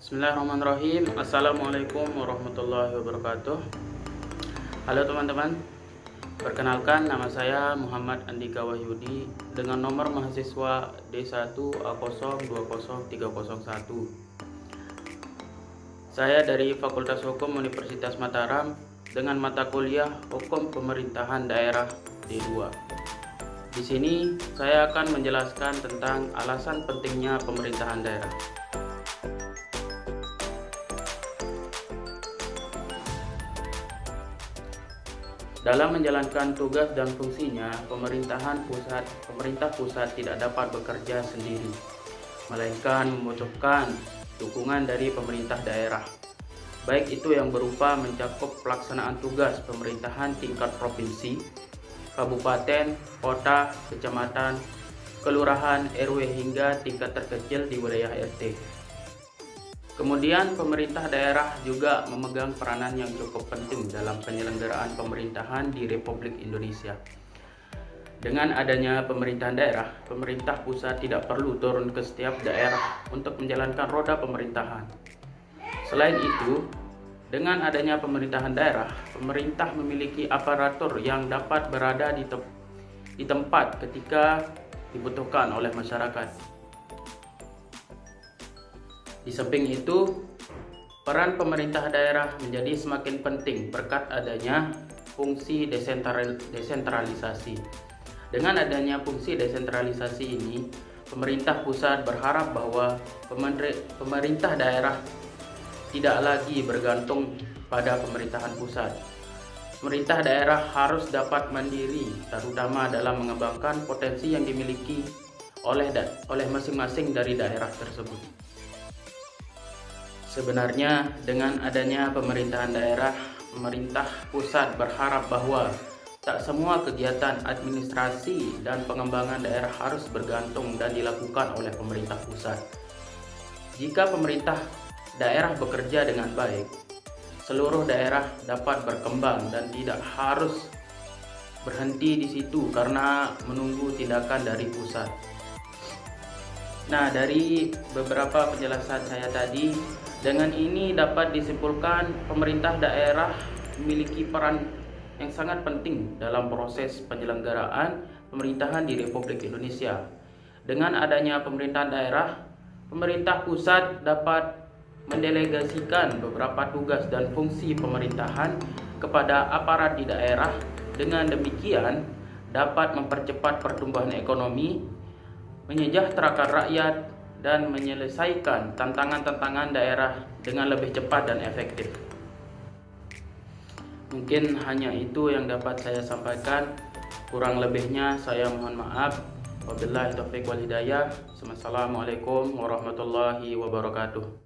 Bismillahirrahmanirrahim. Assalamualaikum warahmatullahi wabarakatuh. Halo teman-teman, perkenalkan nama saya Muhammad Andika Wahyudi dengan nomor mahasiswa D1A020301. Saya dari Fakultas Hukum Universitas Mataram dengan mata kuliah Hukum Pemerintahan Daerah D2. Di sini saya akan menjelaskan tentang alasan pentingnya pemerintahan daerah. Dalam menjalankan tugas dan fungsinya, pemerintah pusat tidak dapat bekerja sendiri, melainkan membutuhkan dukungan dari pemerintah daerah, baik itu yang berupa mencakup pelaksanaan tugas pemerintahan tingkat provinsi, kabupaten, kota, kecamatan, kelurahan, RW hingga tingkat terkecil di wilayah RT. Kemudian pemerintah daerah juga memegang peranan yang cukup penting dalam penyelenggaraan pemerintahan di Republik Indonesia. Dengan adanya pemerintahan daerah, pemerintah pusat tidak perlu turun ke setiap daerah untuk menjalankan roda pemerintahan. Selain itu, dengan adanya pemerintahan daerah, pemerintah memiliki aparatur yang dapat berada di tempat ketika dibutuhkan oleh masyarakat. Di samping itu, peran pemerintah daerah menjadi semakin penting berkat adanya fungsi desentralisasi. Dengan adanya fungsi desentralisasi ini, pemerintah pusat berharap bahwa pemerintah daerah tidak lagi bergantung pada pemerintahan pusat. Pemerintah daerah harus dapat mandiri, terutama dalam mengembangkan potensi yang dimiliki oleh masing-masing dari daerah tersebut. Sebenarnya dengan adanya pemerintahan daerah, pemerintah pusat berharap bahwa tak semua kegiatan administrasi dan pengembangan daerah harus bergantung dan dilakukan oleh pemerintah pusat. Jika pemerintah daerah bekerja dengan baik, seluruh daerah dapat berkembang dan tidak harus berhenti di situ karena menunggu tindakan dari pusat. Nah, dari beberapa penjelasan saya tadi, dengan ini dapat disimpulkan pemerintah daerah memiliki peran yang sangat penting dalam proses penyelenggaraan pemerintahan di Republik Indonesia. Dengan adanya pemerintahan daerah, pemerintah pusat dapat mendelegasikan beberapa tugas dan fungsi pemerintahan kepada aparat di daerah. Dengan demikian, dapat mempercepat pertumbuhan ekonomi, menyejahterakan rakyat, dan menyelesaikan tantangan-tantangan daerah dengan lebih cepat dan efektif. Mungkin hanya itu yang dapat saya sampaikan. Kurang lebihnya saya mohon maaf. Wabillahi taufiq wal hidayah. Wassalamualaikum warahmatullahi wabarakatuh.